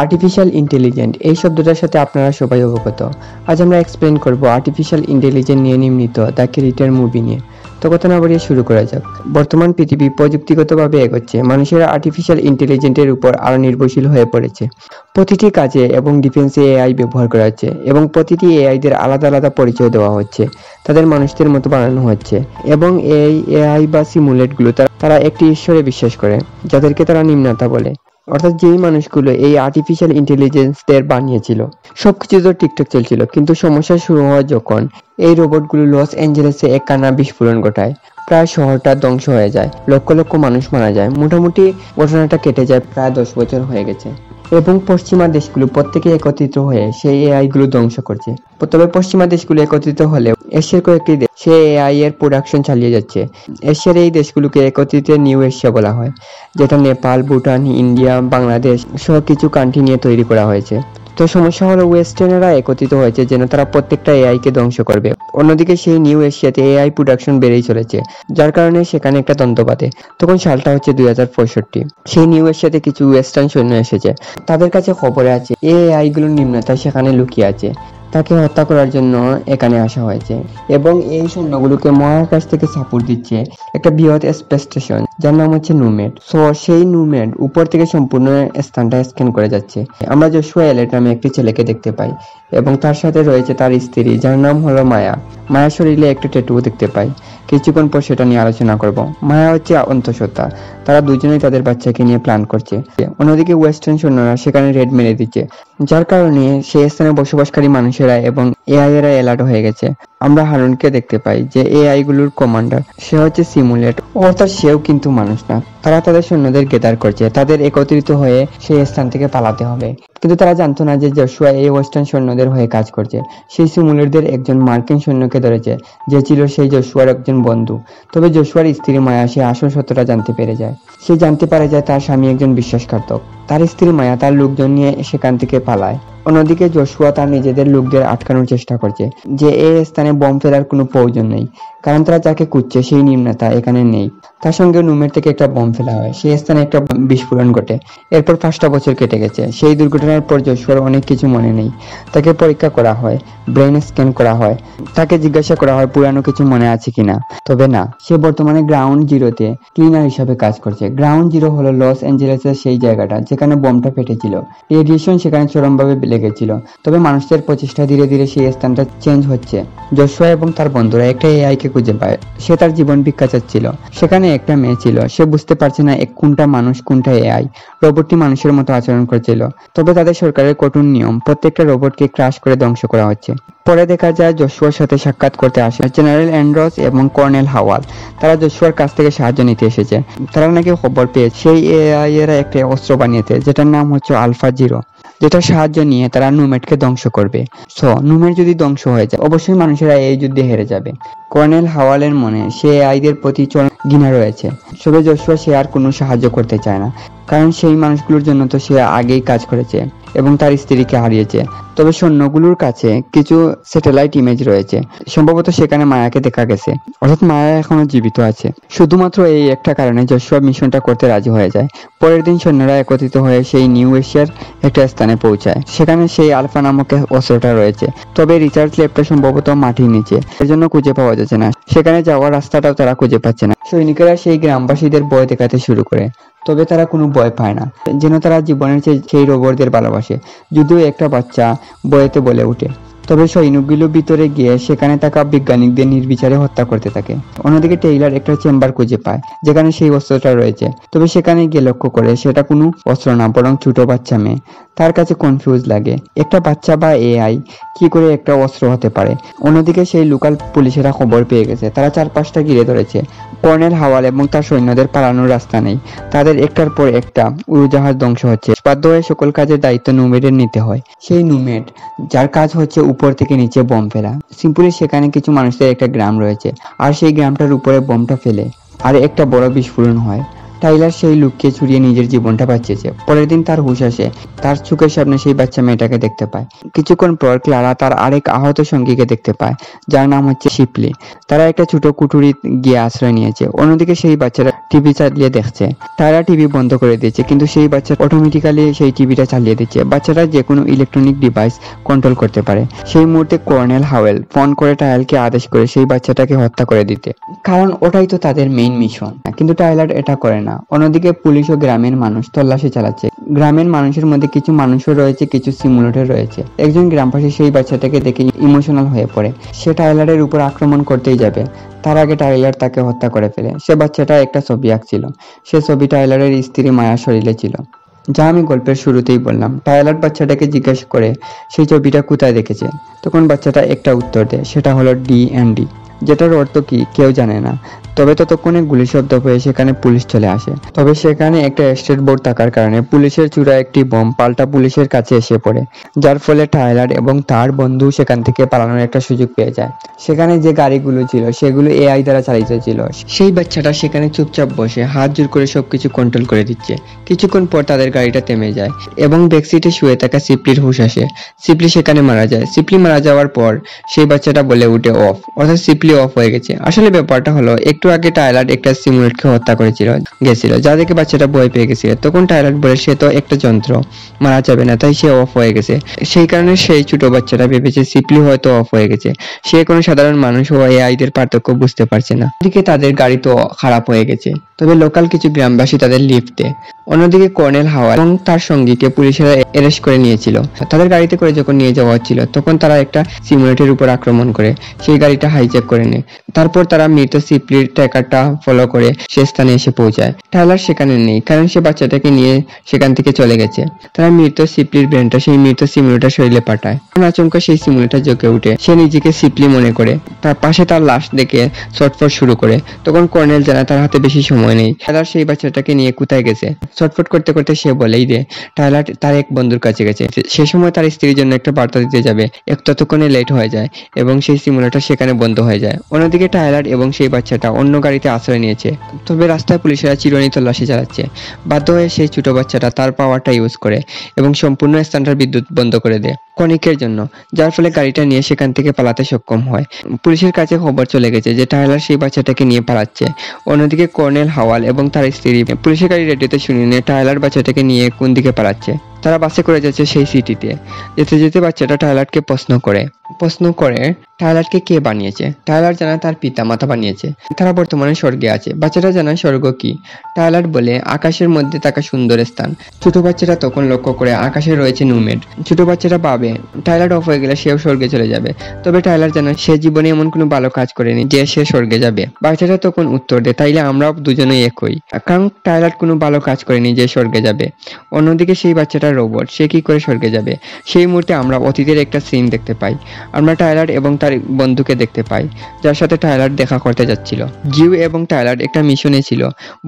Artificial intelligent এই শব্দটার সাথে আপনারা সবাই অবগত। আজ আমরা এক্সপ্লেন করব আর্টিফিশিয়াল ইন্টেলিজেন্ট নিয়ে নির্মিত দ্য ক্রিয়েটর মুভি নিয়ে। তো কথা না বাড়িয়ে শুরু করা যাক। বর্তমান পৃথিবী প্রযুক্তিগতভাবে এগোচ্ছে, মানুষেরা আর্টিফিশিয়াল ইন্টেলিজেন্টের উপর আরও নির্ভরশীল হয়ে পড়েছে। প্রতিটি কাজে এবং ডিফেন্সে এআই ব্যবহার করা হচ্ছে এবং প্রতিটি এআইদের আলাদা আলাদা পরিচয় দেওয়া হচ্ছে, তাদের মানুষদের মতো বানানো হচ্ছে এবং এই এআই বা সিমুলেটগুলো তারা একটি ঈশ্বরে বিশ্বাস করে, যাদেরকে তারা নিম্নতা বলে। অর্থাৎ যেই মানুষগুলো এই আর্টিফিশিয়াল ইন্টেলিজেন্সদের বানিয়েছিল, সবকিছু তো ঠিকঠাক চলছিল, কিন্তু সমস্যা শুরু হয় যখন এই রোবটগুলো লস অ্যাঞ্জেলেসে একটানা বিস্ফোরণ ঘটায়। প্রায় শহরটা ধ্বংস হয়ে যায়, লক্ষ লক্ষ মানুষ মারা যায়। মোটামুটি ঘটনাটা কেটে যায় প্রায় 10 বছর হয়ে গেছে এবং পশ্চিমা দেশগুলো প্রত্যেকে একত্রিত হয়ে সেই এআই গুলো ধ্বংস করছে। তবে পশ্চিমা দেশগুলো একত্রিত হলেও এশিয়ার কয়েকটি দেশ সে এআই এর প্রোডাকশন চালিয়ে যাচ্ছে। এশিয়ার এই দেশগুলোকে একত্রিত নিউ এশিয়া বলা হয়, যেটা নেপাল, ভুটান, ইন্ডিয়া, বাংলাদেশ সহ কিছু কান্ট্রি নিয়ে তৈরি করা হয়েছে। তো সমস্যা হলো ওয়েস্টার্নেরা একত্রিত হয়েছে যেন তারা প্রত্যেকটা এআই কে ধ্বংস করবে। অন্যদিকে সেই নিউ এশিয়াতে এআই প্রোডাকশন বেড়েই চলেছে, যার কারণে সেখানে একটা দ্বন্দ্ব বাঁধে। তখন সালটা হচ্ছে 2065। সেই নিউ এশিয়াতে কিছু ওয়েস্টার্ন সৈন্য এসেছে, তাদের কাছে খবরে আছে এআই গুলোর নিম্নতা সেখানে লুকিয়ে আছে, তাকে হত্যা করার জন্য এখানে আসা হয়েছে এবং এই সৈন্যগুলোকে মহাকাশ থেকে সাপোর্ট দিচ্ছে একটা বৃহৎ স্পেস স্টেশন যার নাম হচ্ছে নুমেড। সো সেই নুমেড উপর থেকে সম্পূর্ণ স্থানটা স্ক্যান করে যাচ্ছে। আমরা জশুয়া এলিয়ট নামে একটি ছেলেকে দেখতে পাই এবং তার সাথে রয়েছে তার স্ত্রী, যার নাম হলো মায়া। মায়ার শরীরে একটা ট্যাটু দেখতে পাই, কিছুক্ষণ পর সেটা নিয়ে আলোচনা করব। মায়া হচ্ছে অন্তঃসত্ত্বা, তারা দুজনেই তাদের বাচ্চাকে নিয়ে প্ল্যান করছে। অন্যদিকে ওয়েস্টার্ন সৈন্যরা সেখানে রেড মেরে দিচ্ছে, যার কারণে সেই স্থানে বসবাসকারী মানুষেরা এবং এআই এরা অ্যালার্ট হয়ে গেছে। আমরা হারুনকে দেখতে পাই যে এআই গুলোর কমান্ডার, সে হচ্ছে সিমুলেট, অর্থাৎ সেও কিন্তু মানুষ না। তারা তাদের সৈন্যদের গেদার করছে, তাদের একত্রিত হয়ে সেই স্থান থেকে পালাতে হবে। কিন্তু তারা জানতো না যে জশুয়া এই ওয়েস্টার্ন সৈন্যদের হয়ে কাজ করছে। সেই সিমুলেটদের একজন মার্কিন সৈন্যকে ধরেছে, যে ছিল সেই জশুয়ার একজন বন্ধু। তবে জশুয়ার স্ত্রী মায়া সে আসল সত্যটা জানতে পেরে যায়। সে জানতে পারে যে তার স্বামী একজন বিশ্বাসঘাতক। তার স্ত্রী মায়া তার লোকজন নিয়ে সেখান থেকে পালায়। অন্যদিকে জশুয়া তার নিজেদের লোকদের আটকানোর চেষ্টা করছে যে এই স্থানে বোম ফেলার কোনো প্রয়োজন নেই, কারণ তারা যাকে খুঁজছে সেই নিম্নতা এখানে নেই। তার সঙ্গে নুমের থেকে একটা বোম ফেলা হয়, সেই স্থানে একটা বিস্ফোরণ ঘটে। এরপর 5টা বছর কেটে গেছে। সেই দুর্ঘটনার পর জশুয়ার অনেক কিছু মনে নেই। তাকে পরীক্ষা করা হয়, ব্রেন স্ক্যান করা হয়, তাকে জিজ্ঞাসা করা হয় পুরানো কিছু মনে আছে কিনা। তবে না, সে বর্তমানে গ্রাউন্ড জিরোতে ক্লিনার হিসাবে কাজ করছে। গ্রাউন্ড জিরো হলো লস অ্যাঞ্জেলেসের সেই জায়গাটা যেখানে বোমটা ফেটেছিল। রেডিয়েশন সেখানে চরমভাবে লেগেছিল। তবে মানুষদের প্রচেষ্টা ধীরে ধীরে সেই স্থানটা চেঞ্জ হচ্ছে। জশুয়া এবং তার বন্ধুরা একটা এআই কে খুঁজে পায়। সে তার জীবন ভিক্ষা চাচ্ছিল। সেখানে একটা মেয়ে ছিল, সে বুঝতে পারছে না কোনটা মানুষ কোনটা এআই। রোবটটি মানুষের মতো আচরণ করছিল, তবে তাদের সরকারের কঠোর নিয়ম, প্রত্যেকটা রোবটকে ক্রাশ করে ধ্বংস করা হচ্ছে। পরে দেখা যায় জশুয়ার সাথে সাক্ষাৎ করতে আসে জেনারেল অ্যান্ড্রস এবং কর্নেল হাওয়াল। তারা জশুয়ার কাছ থেকে সাহায্য নিতে এসেছে। তারা নাকি খবর পেয়েছে সেই এআই এরা একটা অস্ত্র বানিয়েছে যেটার নাম হচ্ছে আলফা জিরো, যেটার সাহায্য নিয়ে তারা নুমেটকে ধ্বংস করবে। সো নুমেট যদি ধ্বংস হয়ে যায়, অবশ্যই মানুষেরা এই যুদ্ধে হেরে যাবে। কর্নেল হাওয়ালের মনে সে এআইদের প্রতি চরম ঘৃণা রয়েছে। তবে জশুয়া সে আর কোনো সাহায্য করতে চায় না, কারণ সেই মানুষগুলোর জন্য তো সে আগেই কাজ করেছে এবং তার স্ত্রীকে হারিয়েছে। তবে সৈন্যগুলোর কাছে কিছু স্যাটেলাইট ইমেজ রয়েছে, সম্ভবত সেখানে মায়াকে দেখা গেছে, অর্থাৎ মায়া এখনো জীবিত আছে। শুধুমাত্র এই একটা কারণে জশুয়া মিশনটা করতে রাজি হয়ে যায়। পরের দিন সৈন্যরা একত্রিত হয়ে সেই নিউ এশিয়ার একটা স্থানে পৌঁছায়। সেখানে সেই আলফা নামক অস্ত্রটা রয়েছে, তবে রিচার্জ ল্যাবটা সম্ভবত মাটির নিচে, এর জন্য খুঁজে পাওয়া যাচ্ছে না। সেখানে যাওয়ার রাস্তাটাও তারা খুঁজে পাচ্ছে না। সৈনিকেরা সেই গ্রামবাসীদের ভয় দেখাতে শুরু করে, তবে তারা কোনো ভয় পায় না, যেন তারা জীবনের চেয়ে সেই রোবটদের ভালোবাসে। যদিও একটা বাচ্চা ভয়েতে বলে ওঠে। তবে সৈনিকগুলো ভিতরে গিয়ে সেখানে থাকা বিজ্ঞানীদের নির্বিচারে হত্যা করতে থাকে। অন্যদিকে টেইলার একটা চেম্বার খুঁজে পায় যেখানে সেই অস্ত্রটা রয়েছে। তবে সেখানে গিয়ে লক্ষ্য করে সেটা কোনো অস্ত্র না, বরং ছোট বাচ্চা মেয়ে। তার কাছে কনফিউজ লাগে, একটা বাচ্চা বা এআই কি করে একটা অস্ত্র হতে পারে। অন্যদিকে সেই লোকাল পুলিশেরা খবর পেয়ে গেছে, তারা চারপাশটা ঘিরে ধরেছে। কর্নেল হাওয়াল এবং তার সৈন্যদের পালানোর রাস্তা নেই। তাদের একটার পর একটা উড়োজাহাজ ধ্বংস হচ্ছে। বাধ্য হয়ে সকল কাজের দায়িত্ব নুমেডের নিতে হয়। সেই নুমেড, যার কাজ হচ্ছে উপর থেকে নিচে বোম ফেলা। সিম্পলি সেখানে কিছু মানুষের একটা গ্রাম রয়েছে, আর সেই গ্রামটার উপরে বোমটা ফেলে আর একটা বড় বিস্ফোরণ হয়। টাইলার সেই লুককে চুরিয়ে নিজের জীবনটা বাঁচিয়েছে। পরের দিন তার হুঁশ আসে, তার চোখের সামনে সেই বাচ্চা মেয়েটাকে দেখতে পায়। কিছুক্ষণ পর ক্লারা তার আরেক আহত সঙ্গীকে দেখতে পায়, যার নাম হচ্ছে শিপলি। তারা একটা ছোট কুঠুরি গিয়ে আশ্রয় নিয়েছে। অন্যদিকে সেই বাচ্চারা টিভি চালিয়ে দেখছে। তারা টিভি বন্ধ করে দিয়েছে, কিন্তু সেই বাচ্চা অটোমেটিক্যালি সেই টিভিটা চালিয়ে দিচ্ছে। বাচ্চারা যে কোনো ইলেকট্রনিক ডিভাইস কন্ট্রোল করতে পারে। সেই মুহূর্তে কর্নেল হাওয়েল ফোন করে টাইলারকে আদেশ করে সেই বাচ্চাটাকে হত্যা করে দিতে, কারণ ওটাই তো তাদের মেইন মিশন। কিন্তু টাইলার এটা করে না। অন্যদিকে পুলিশ ও গ্রামের মানুষ তল্লাশি চালাচ্ছে। গ্রামের মানুষের মধ্যে কিছু মানুষও রয়েছে, কিছু সিমুলেটর রয়েছে। একজন গ্রামবাসী সেই বাচ্চাটাকে দেখে ইমোশনাল হয়ে পড়ে। সে টাইলারের উপর আক্রমণ করতেই যাবে, তার আগে টাইলার তাকে হত্যা করে ফেলে। সে বাচ্চাটা একটা ছবি আঁকছিল। সে ছবি টাইলারের স্ত্রী মায়ার শরীরে ছিল, যা আমি গল্পের শুরুতেই বললাম। টাইলার বাচ্চাটাকে জিজ্ঞেস করে সেই ছবিটা কোথায় দেখেছে। তখন বাচ্চাটা একটা উত্তর দেয়, সেটা হলো D&D, যেটার অর্থ কি কেউ জানে না। তবে ততক্ষণে গুলি শব্দ পেয়ে সেখানে পুলিশ চলে আসে। তবে সেখানে একটা স্টেট বোর্ড থাকার কারণে পুলিশের চূড়া একটি বোম পাল্টা পুলিশের কাছে এসে পড়ে, যার ফলে টাইলার এবং তার বন্ধু সেখান থেকে পালানোর একটা সুযোগ পেয়ে যায়। সেখানে যে গাড়িগুলো ছিল সেগুলো AI দ্বারা চালিত ছিল। সেই বাচ্চাটা সেখানে চুপচাপ বসে হাত জোর করে সবকিছু কন্ট্রোল করে দিচ্ছে। কিছুক্ষণ পর তাদের গাড়িটা থেমে যায় এবং ব্যাকসিটে শুয়ে থাকা সিপলির হুঁশ আসে। সিপলি সেখানে মারা যায়। সিপলি মারা যাওয়ার পর সেই বাচ্চাটা বলে উঠে অফ, অর্থাৎ সিপলি অফ হয়ে গেছে। আসলে ব্যাপারটা হলো, একটু আগে টাইলার একটা সিমুলেটকে হত্যা গেছিল, যা দেখে বাচ্চাটা ভয় পেয়ে গেছিল। তখন টাইলার বলে সে তো একটা যন্ত্র, মারা যাবে না, তাই সে অফ হয়ে গেছে। সেই কারণে সেই ছোট বাচ্চাটা ভেবেছে সিপলি হয়তো অফ হয়ে গেছে। সে কোনো সাধারণ মানুষ ও AI দের পার্থক্য বুঝতে পারছে না। ওদিকে তাদের গাড়ি তো খারাপ হয়ে গেছে, তবে লোকাল কিছু গ্রামবাসী তাদের লিফট দেয়। অন্যদিকে কর্নেল হাওয়াল এবং তার সঙ্গীকে পুলিশেরা অ্যারেস্ট করে নিয়েছিল। তাদের গাড়িতে করে যখন নিয়ে যাওয়া হচ্ছিল, তখন তারা একটা সিমুলেটরের উপর আক্রমণ করে সেই গাড়িটা হাইজ্যাক করে নেয়। তারপর তারা মৃত সিপলির ট্র্যাকারটা ফলো করে সে স্থানে এসে পৌঁছায়। টাইলার সেখানে নেই, কারণ সে বাচ্চাটাকে নিয়ে সেখান থেকে চলে গেছে। তারা মৃত সিপলির ব্রেনটা সেই মৃত সিমুলেটর শরীরে পাঠায়। আচমকা সেই সিমুলেটর জেগে উঠে সে নিজেকে সিপলি মনে করে। তার পাশে তার লাশ দেখে ছটফট শুরু করে। তখন কর্নেল জানায় তার হাতে বেশি সময় নেই। টাইলার সেই বাচ্চাটাকে নিয়ে কোথায় গেছে। ছটফট করতে করতে সে বলেই দে টাইলার তার এক বন্ধুর কাছে গেছে। সে সময় তার স্ত্রীর জন্য একটা বার্তা দিতে যাবে, ততক্ষণে লেট হয়ে যায় এবং সেই সিমুলেটর সেখানে বন্ধ হয়ে যায়। অন্যদিকে টাইলার এবং সেই বাচ্চাটা অন্য গাড়িতে আশ্রয় নিয়েছে। তবে রাস্তায় পুলিশেরা চিরুনি তল্লাশি চালাচ্ছে। বাধ্য হয়ে সেই ছোট বাচ্চাটা তার পাওয়ারটা ইউজ করে এবং সম্পূর্ণ স্থানটার বিদ্যুৎ বন্ধ করে দেয় ক্ষণিকের জন্য, যার ফলে গাড়িটা নিয়ে সেখান থেকে পালাতে সক্ষম হয়। পুলিশের কাছে খবর চলে গেছে যে টাইলার সেই বাচ্চাটাকে নিয়ে পালাচ্ছে। অন্যদিকে কর্নেল হাওয়াল এবং তার স্ত্রী পুলিশের গাড়ি রেডিওতে শুনে নিয়ে টাইলার বাচ্চাটাকে নিয়ে কোন দিকে পালাচ্ছে। তারা বাসে করে যাচ্ছে সেই সিটিতে। যেতে যেতে বাচ্চাটা টাইলারকে প্রশ্ন করে টাইলারকে কে বানিয়েছে। টাইলার জানায় তার পিতা মাতা বানিয়েছে। তারা বর্তমানে স্বর্গে আছে। বাচ্চাটা জানায় স্বর্গ কি। টাইলার বলে আকাশের মধ্যে থাকা সুন্দর স্থান। ছোট বাচ্চাটা তখন লক্ষ্য করে আকাশে রয়েছে নুমেড। ছোট বাচ্চাটা ভাবে টাইলার অফ হয়ে গেলে সেও স্বর্গে চলে যাবে। তবে টাইলার জানায় সে জীবনে এমন কোনো ভালো কাজ করেনি যে সে স্বর্গে যাবে। বাচ্চাটা তখন উত্তর দেয় তাইলে আমরাও দুজনেই একই, কারণ টাইলার কোনো ভালো কাজ করেনি যে স্বর্গে যাবে। অন্যদিকে সেই বাচ্চাটা রোবট, সে কি করে স্বর্গে যাবে। সেই মুহূর্তে আমরা অতীতের একটা সিন দেখতে পাই। আমরা টাইলার এবং তার বন্ধুকে দেখতে পাই, যার সাথে টাইলার দেখা করতে যাচ্ছিল। জিউ এবং টাইলার একটা মিশনে ছিল,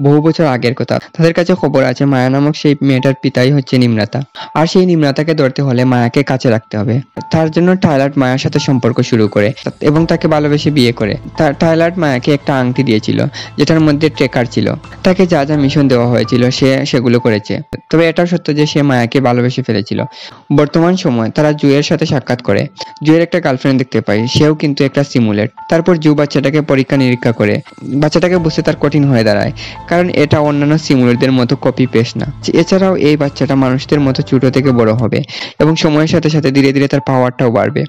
বহু বছর আগের কথা। তাদের কাছে খবর আছে মায়া নামক সেই মেয়েটার পিতাই হচ্ছে নিম্রাতা, আর সেই নিম্রাতাকে ধরতে হলে মায়াকে কাছে রাখতে হবে। তার জন্য টাইলার মায়ার সাথে সম্পর্ক শুরু করে এবং তাকে ভালোবেসে বিয়ে করে। টাইলার মায়াকে একটা আংটি দিয়েছিল, যেটার মধ্যে ট্রেকার ছিল। তাকে যা যা মিশন দেওয়া হয়েছিল সে সেগুলো করেছে। তবে এটাও সত্য যে সে মায়াকে ভালোবেসে ফেলেছিল। বর্তমান সময় তারা জুয়ের সাথে সাক্ষাৎ করে। জুয়ের একটা গার্লফ্রেন্ড দেখতে পাই, সেও কিন্তু একটা সিমুলেট। তারপর জু বাচ্চাটাকে পরীক্ষা নিরীক্ষা করে। বাচ্চাটাকে বুঝতে তার কঠিন হয়ে দাঁড়ায়, কারণ এটা অন্যান্য সিমুলেটদের মতো কপি পেস্ট না। এছাড়াও এই বাচ্চাটা মানুষদের মতো ছোট থেকে বড় হবে এবং সময়ের সাথে সাথে ধীরে ধীরে তার পাওয়ারটাও বাড়বে,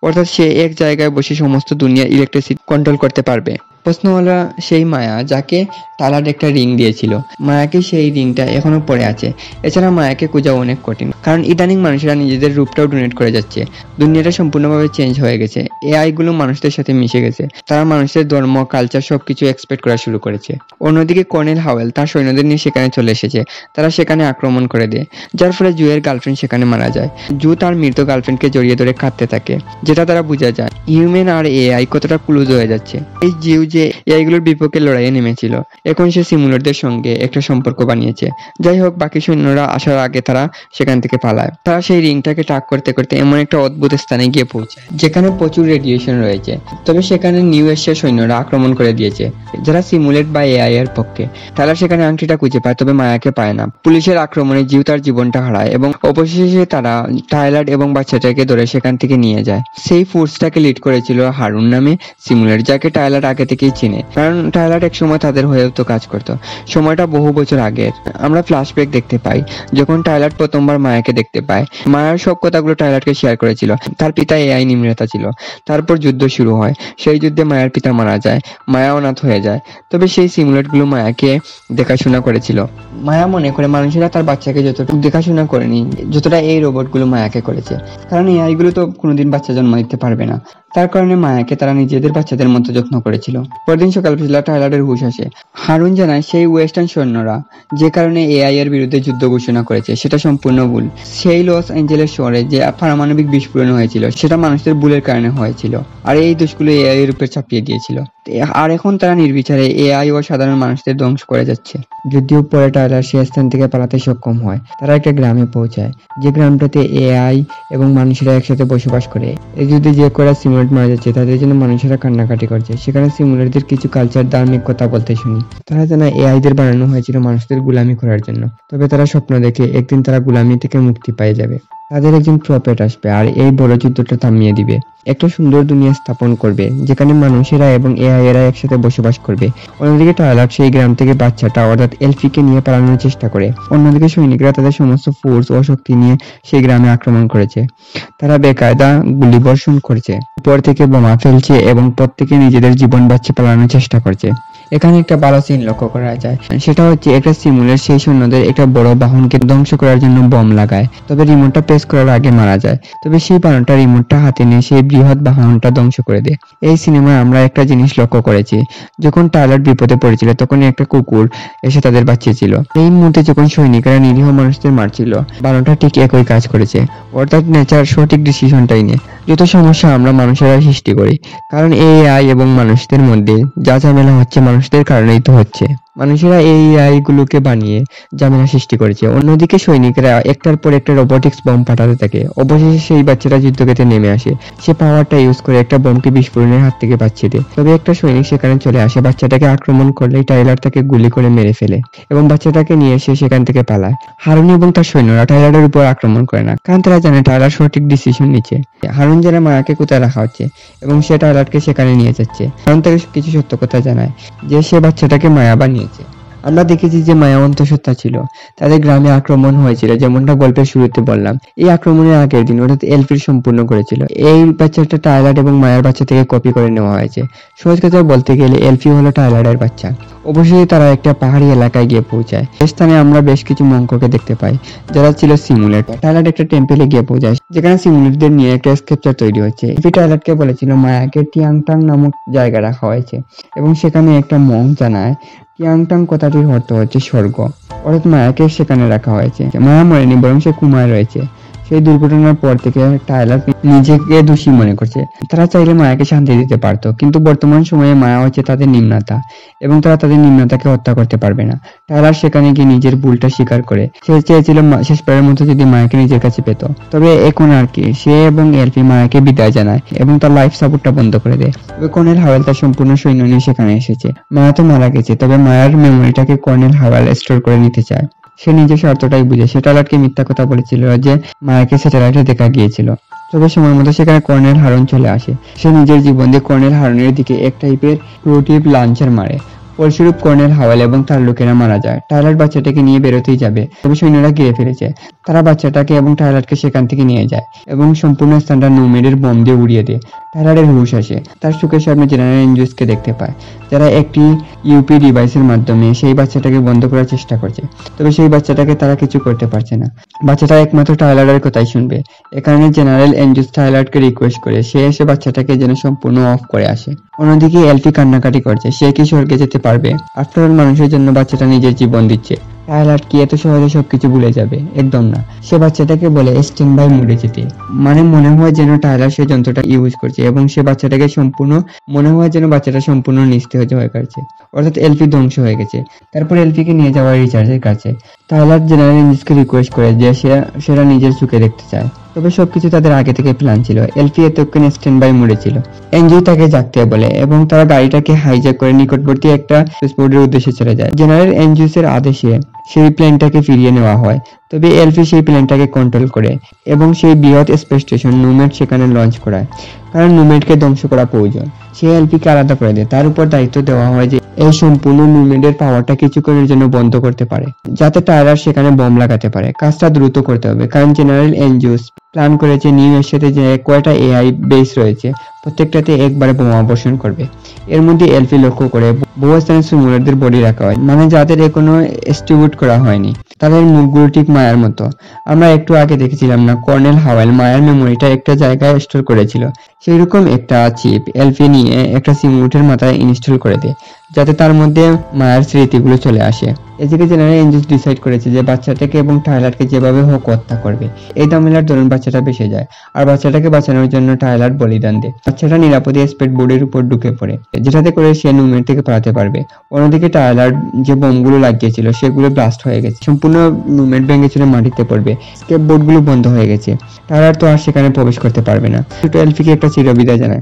অর্থাৎ সে এক জায়গায় বসে সমস্ত দুনিয়া ইলেকট্রিসিটি কন্ট্রোল করতে পারবে। প্রশ্ন হলো সেই মায়া যাকে টাইলার একটা রিং দিয়েছিল, মায়াকে সেই রিংটা এখনো পড়ে আছে। এছাড়া মায়াকে খোঁজা অনেক কঠিন, কারণ ইদানিং মানুষেরা নিজেদের রূপটাও ডোনেট করে যাচ্ছে। দুনিয়াটা সম্পূর্ণভাবে চেঞ্জ হয়ে গেছে। AI গুলো মানুষদের সাথে মিশে গেছে। তারা মানুষের ধর্ম, কালচার সবকিছু এক্সপেক্ট করা শুরু করেছে। অন্যদিকে কর্নেল হাওয়েল তার সৈন্যদের নিয়ে সেখানে চলে এসেছে। তারা সেখানে আক্রমণ করে দেয়, যার ফলে জুয়ের গার্লফ্রেন্ড সেখানে মারা যায়। জু তার মৃত গার্লফ্রেন্ডকে জড়িয়ে ধরে কাঁদতে থাকে, যেটা তারা বোঝা যায় হিউম্যান আর AI কতটা ক্লোজ হয়ে যাচ্ছে। এই জিউ যে AI গুলোর বিপক্ষে লড়াইয়ে নেমেছিল এখন সে সিমুলেটদের সঙ্গে একটা সম্পর্ক বানিয়েছে। যাই হোক, বাকি সৈন্যরা আসার আগে তারা সেখান থেকে পালায়। তারা সেই রিংটাকে ট্র্যাক করতে করতে এমন একটা অদ্ভুত স্থানে গিয়ে পৌঁছায় যেখানে প্রচুর রেডিয়েশন রয়েছে। তবে সেখানে নিউ এশিয়া সৈন্যরা আক্রমণ করে দিয়েছে, যারা সিমুলেট বা এআই এর পক্ষে। টাইলার সেখানে আংটিটা খুঁজে পায়, তবে মায়াকে পায় না। পুলিশের আক্রমণে জিউ তার জীবনটা হারায় এবং অবশেষে তারা টাইলার এবং বাচ্চাটাকে ধরে সেখান থেকে নিয়ে যায়। সেই ফোর্সটাকে লিড করেছিল হারুন নামে সিমুলেট, যাকে টাইলার আগে থেকেই চিনে, কারণ টাইলার এক সময় তাদের হয়েও তো কাজ করতো। সময়টা বহু বছর আগের। আমরা ফ্ল্যাশব্যাক দেখতে পাই যখন টাইলার প্রথমবার মায়াকে দেখতে পায়। মায়ার সব কথাগুলো টাইলারকে শেয়ার করেছিল। তার পিতা এআই নির্মাতা ছিল। তারপর যুদ্ধ শুরু হয়। সেই যুদ্ধে মায়ের পিতা মারা যায়, মায়া অনাথ হয়ে যায়। তবে সেই সিমুলেটগুলো মায়াকে দেখাশোনা করেছিল। মায়া মনে করে মানুষেরা তার বাচ্চাকে যতটুকু দেখাশোনা করেনি যতটা এই রোবটগুলো মায়াকে করেছে, কারণ এআই গুলো তো কোনোদিন বাচ্চা জন্ম দিতে পারবে না। তার কারণে মায়াকে তারা নিজেদের বাচ্চাদের মতো যত্ন করেছিল। পরদিন সকালবেলা টাইলারের হুঁশ আসে। হারুন জানায় সেই ওয়েস্টার্ন সৈন্যরা যে কারণে এআই এর বিরুদ্ধে যুদ্ধ ঘোষণা করেছে সেটা সম্পূর্ণ ভুল। সেই লস অ্যাঞ্জেলেস শহরে যে পারমাণবিক বিস্ফোরণ হয়েছিল সেটা মানুষদের ভুলের কারণে হয়েছিল, আর এই দোষগুলো এআই এর উপর চাপিয়ে দিয়েছিল। আর এখন তারা নির্বিচারে এআই ও সাধারণ মানুষদের ধ্বংস করে যাচ্ছে। যদিও পরে টাইলার সে স্থান থেকে পালাতে সক্ষম হয়। তারা একটা গ্রামে পৌঁছায়, যে গ্রামটাতে এআই এবং মানুষেরা একসাথে বসবাস করে। এই যুদ্ধে যে করা সিমুলেট মারা যাচ্ছে তাদের জন্য মানুষেরা কান্নাকাটি করছে। সেখানে সিমুলেটদের কিছু কালচার ধার্মিক কথা বলতে শুনি। তারা জানায় এআইদের বানানো হয়েছিল মানুষদের গোলামি করার জন্য, তবে তারা স্বপ্ন দেখে একদিন তারা গোলামি থেকে মুক্তি পেয়ে যাবে। তাদের একজন প্রফেট আসবে আর এই বড় যুদ্ধটা থামিয়ে দিবে। একটা সুন্দর দুনিয়া স্থাপন করবে যেখানে মানুষেরা এবং এআই এরা একসাথে বসবাস করবে। অন্যদিকে টাইলার সেই গ্রাম থেকে বাচ্চাটা অর্থাৎ এলফিকে নিয়ে পালানোর চেষ্টা করে। অন্যদিকে সৈনিকরা তাদের সমস্ত ফোর্স ও শক্তি নিয়ে সেই গ্রামে আক্রমণ করেছে। তারা বেকায়দা গুলিবর্ষণ করছে, উপর থেকে বোমা ফেলছে এবং প্রত্যেকে নিজেদের জীবন বাঁচিয়ে পালানোর চেষ্টা করছে। এখানে একটা ভালো সিন লক্ষ্য করা যায়, সেটা হচ্ছে একটা সিমুলেট সেই সৈন্যদের একটা বড় বাহনকে ধ্বংস করার জন্য বম লাগায়, তবে রিমোটটা প্রেস করার আগে মারা যায়। তবে সেই বাহনটা রিমোটটা হাতে নিয়ে সেই বৃহৎ বাহনটা ধ্বংস করে দেয়। এই সিনেমায় আমরা একটা জিনিস লক্ষ্য করেছি, যখন টাইলার বিপদে পড়েছিল তখন একটা কুকুর এসে তাদের বাঁচিয়েছিল। এই মুহূর্তে যখন সৈনিকরা নিরীহ মানুষদের মারছিল, বাহনটা ঠিক একই কাজ করেছে, অর্থাৎ নেচার সঠিক ডিসিশনটাই নেয়। যত সমস্যা আমরা মানুষেরা সৃষ্টি করি, কারণ এআই এবং মানুষদের মধ্যে যা ঝামেলা হচ্ছে মানুষদের কারণেই তো হচ্ছে। মানুষেরা এই এআই গুলোকে বানিয়ে ঝামেলা সৃষ্টি করেছে। অন্যদিকে সৈনিকরা একটার পর একটা রোবোটিক্স বম ফাটাতে থাকে। অবশেষে সেই বাচ্চাটা যুদ্ধক্ষেত্রে নেমে আসে। সে পাওয়ারটা ইউজ করে একটা বমকে বিস্ফোরণের হাত থেকে বাঁচিয়ে দেয়। তবে একটা সৈনিক সেখানে চলে আসে। বাচ্চাটাকে আক্রমণ করলেই টাইলার তাকে গুলি করে মেরে ফেলে এবং বাচ্চাটাকে নিয়ে এসে সেখান থেকে পালায়। হারুন এবং তার সৈন্যরা টাইলারের উপর আক্রমণ করে না, কারণ তারা জানে টাইলার সঠিক ডিসিশন নিচ্ছে। হারুন জানে মায়াকে কোথায় রাখা হচ্ছে এবং সে টাইলারকে সেখানে নিয়ে যাচ্ছে, কারণ তাকে কিছু সত্য কথা জানায় যে সে বাচ্চাটাকে মায়া বানিয়েছে। আমরা দেখেছি যে মায়া অন্তঃসত্ত্বা ছিল। তাদের গ্রামে আক্রমণ হয়েছিল, যেমনটা গল্পের শুরুতে বললাম। এই আক্রমণের আগের দিন অর্থাৎ এলফির সম্পূর্ণ করেছিল। এই বাচ্চাটা টাইলার এবং মায়ার বাচ্চা থেকে কপি করে নেওয়া হয়েছে। সহজ কথা বলতে গেলে এলফি হলো টাইলারের বাচ্চা। অবশেষে তারা একটা পাহাড়ি এলাকায় গিয়ে পৌঁছায়। এই স্থানে আমরা বেশ কিছু মঙ্ককে দেখতে পাই, যারা ছিল সিমুলেট। টাইলার একটা টেম্পেলে গিয়ে পৌঁছায়, যেখানে সিমুলেটদের নিয়ে একটা স্ক্রিপ্চার তৈরি হচ্ছে। এলফি টাইলারকে বলেছিল মায়াকে টিয়াংটাং নামক জায়গায় রাখা হয়েছে এবং সেখানে একটা মঙ্ক জানায় টিয়াংটাং কথাটির অর্থ হচ্ছে স্বর্গ, অর্থাৎ মায়াকে সেখানে রাখা হয়েছে। মায়া মরেনি, বরং সে কুমায় রয়েছে। সেই দুর্ঘটনার পর থেকে টাইলার নিজেকে দোষী মনে করছে। তারা চাইলে মায়াকে শান্তি দিতে পারতো, কিন্তু বর্তমান সময়ে মায়া হচ্ছে তাদের নিম্নতা এবং তারা তাদের নিম্নতাকে হত্যা করতে পারবে না। টাইলার সেখানে গিয়ে নিজের ভুলটা স্বীকার করে। সে চেয়েছিল শেষবারের মতো যদি মায়াকে নিজের কাছে পেত। তবে এখন আর কি, সে এবং এলফি মায়াকে বিদায় জানায় এবং তার লাইফ সাপোর্টটা বন্ধ করে দেয়। তবে কর্নেল হাওয়েল তার সম্পূর্ণ সৈন্য নিয়ে সেখানে এসেছে। মায়া তো মারা গেছে, তবে মায়ার মেমোরিটাকে কর্নেল হাওয়েল স্টোর করে নিতে চায়। সে নিজের স্বার্থটাই বুঝে। সে টাইলারকে মিথ্যা কথা বলেছিল যে মায়াকে স্যাটেলাইটে দেখা গিয়েছিল। তবে সময় মতো সেখানে কর্নেল হারুন চলে আসে। সে নিজের জীবন দিয়ে কর্নেল হারুনের দিকে এক টাইপের ক্রুটিভ লাঞ্চার মারে। ফলস্বরূপ কর্নেল হাওয়েল এবং তার লোকেরা মারা যায়। টাইলার বাচ্চাটাকে নিয়ে বেরোতেই যাবে, তবে সৈন্যরা ঘিরে ফেলেছে। তারা বাচ্চাটাকে এবং টাইলারকে সেখান থেকে নিয়ে যায় এবং সম্পূর্ণ স্থানটা নোমেডের বম দিয়ে উড়িয়ে দেয়। টাইলারের হুঁশ আসে। তার চোখের সামনে জেনারেল এনজুসকে দেখতে পায়, যারা একটি ইউপি ডিভাইসের মাধ্যমে সেই বাচ্চাটাকে বন্ধ করার চেষ্টা করছে। তবে সেই বাচ্চাটাকে তারা কিছু করতে পারছে না। বাচ্চাটা একমাত্র টাইলারের কথাই শুনবে। এ কারণে জেনারেল এনজুস টাইলারকে রিকোয়েস্ট করে সে এসে বাচ্চাটাকে যেন সম্পূর্ণ অফ করে আসে। অন্যদিকে এলফি কান্নাকাটি করছে। সে কি স্বর্গে যেতে পারবে? আফটার অল মানুষের জন্য বাচ্চাটা নিজের জীবন দিচ্ছে। টাইলার কি এত সহজে সবকিছু ভুলে যাবে? একদম না। সে বাচ্চাটাকে বলে স্ট্যান্ড বাই মোডে যেতে। মানে মনে হয় যেন টাইলার সে যন্ত্রটা ইউজ করছে এবং সে বাচ্চাটাকে মনে হয় যেন বাচ্চাটা সম্পূর্ণ নিস্তেজ হয়ে গেছে, অর্থাৎ এলপি ধ্বংস হয়ে গেছে। তারপর এলপিকে নিয়ে যাওয়া রিচার্ডের কাছে। টাইলার জেনারেল এনজিওসকে রিকোয়েস্ট করে যে সেরা নিজের চোখে দেখতে চায়। তবে সবকিছু তাদের আগে থেকে প্ল্যান ছিল। এলপি এতক্ষণ স্ট্যান্ড বাই মোডে ছিল। এনজিও তাকে জাগতে বলে এবং তারা গাড়িটাকে হাইজ্যাক করে নিকটবর্তী একটা স্পোর্টের উদ্দেশ্যে চলে যায়। জেনারেল এনজিওসের আদেশে সেই প্লেনটাকে ফিরিয়ে নেওয়া হয়। তবে এলপি সেই প্লেনটাকে কন্ট্রোল করে এবং সেই বৃহৎ স্পেস স্টেশন নুমেট সেখানে লঞ্চ করায়, কারণ নুমেটকে ধ্বংস করা প্রয়োজন। সে এলপিকে আলাদা করে দেয়। তার উপর দায়িত্ব দেওয়া হয় যে এই সম্পূর্ণ নুমেটের পাওয়ারটা কিছুক্ষণের জন্য বন্ধ করতে পারে, যাতে টাইলার সেখানে বম লাগাতে পারে। কাজটা দ্রুত করতে হবে, কারণ জেনারেল এনজিওস প্ল্যান করেছে নিউ এর সাথে যে কয়টা এআই বেস রয়েছে প্রত্যেকটাতে একবারে বোমা বর্ষণ করবে। এর মধ্যে এলপি লক্ষ্য করে বহু স্থানে সুমুলারদের বডি রাখা হয়, মানে যাদের এখনো এস্টিবিউট করা হয়নি। তাদের মুখগুলো ঠিক মায়ার মতো। আমরা একটু আগে দেখেছিলাম না, কর্নেল হাওয়েল মায়ার মেমোরিটা একটা জায়গায় স্টোর করেছিল। সেই রকম একটা চিপ এলপি নিয়ে একটা সিমুলেটরের মাথায় ইনস্টল করে দেয়, যাতে তার মধ্যে মায়ার স্মৃতিগুলো চলে আসে। এদিকে জেনারেল এনজিওস ডিসাইড করেছে যে বাচ্চাটাকে এবং টাইলারকে যেভাবে হোক হত্যা করবে। এই ঝামেলার দরুন বাচ্চাটা বেঁচে যায়, আর বাচ্চাটাকে বাঁচানোর জন্য টাইলার বলিদান দেয়। বাচ্চাটা নিরাপদে স্পেড বোর্ডের উপর ঢুকে পড়ে, যেটাতে করে সে নুমেট থেকে পালাতে পারবে। অন্যদিকে টাইলার যে বোমগুলো লাগিয়েছিল সেগুলো ব্লাস্ট হয়ে গেছে, সম্পূর্ণ নুমেট ভেঙে চলে মাটিতে পড়বে। স্কেপ বোর্ডগুলো বন্ধ হয়ে গেছে। টাইলার তো আর সেখানে প্রবেশ করতে পারবে না। ছোট এলফিকে একটা চিরবিদায় জানায়।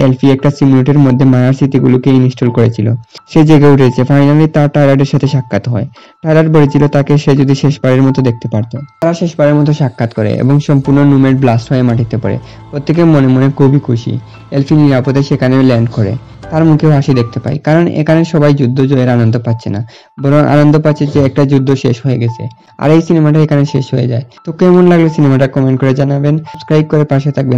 এলফি একটা সিমুলেটরের মধ্যে মায়ার স্মৃতিগুলোকে ইনস্টল করেছিল। সে জেগে উঠেছে। ফাইনালি তার টাইলারের সাথে সাক্ষাৎ হয়। টাইলার বলেছিল তাকে সে যদি শেষবারের মতো দেখতে পারত। তারা শেষবারের মতো সাক্ষাৎ করে এবং সম্পূর্ণ নুমেট ব্লাস্ট হয়ে মাটিতে পড়ে। প্রত্যেকে মনে মনে খুবই খুশি। এলফি নিরাপদে সেখানে ল্যান্ড করে। তার মুখেও হাসি দেখতে পাই, কারণ এখানে সবাই যুদ্ধ জয়ের আনন্দ পাচ্ছে না, বরং আনন্দ পাচ্ছে যে একটা যুদ্ধ শেষ হয়ে গেছে। আর এই সিনেমাটা এখানে শেষ হয়ে যায়। তো কেমন লাগলো সিনেমাটা কমেন্ট করে জানাবেন, সাবস্ক্রাইব করে পাশে থাকবেন।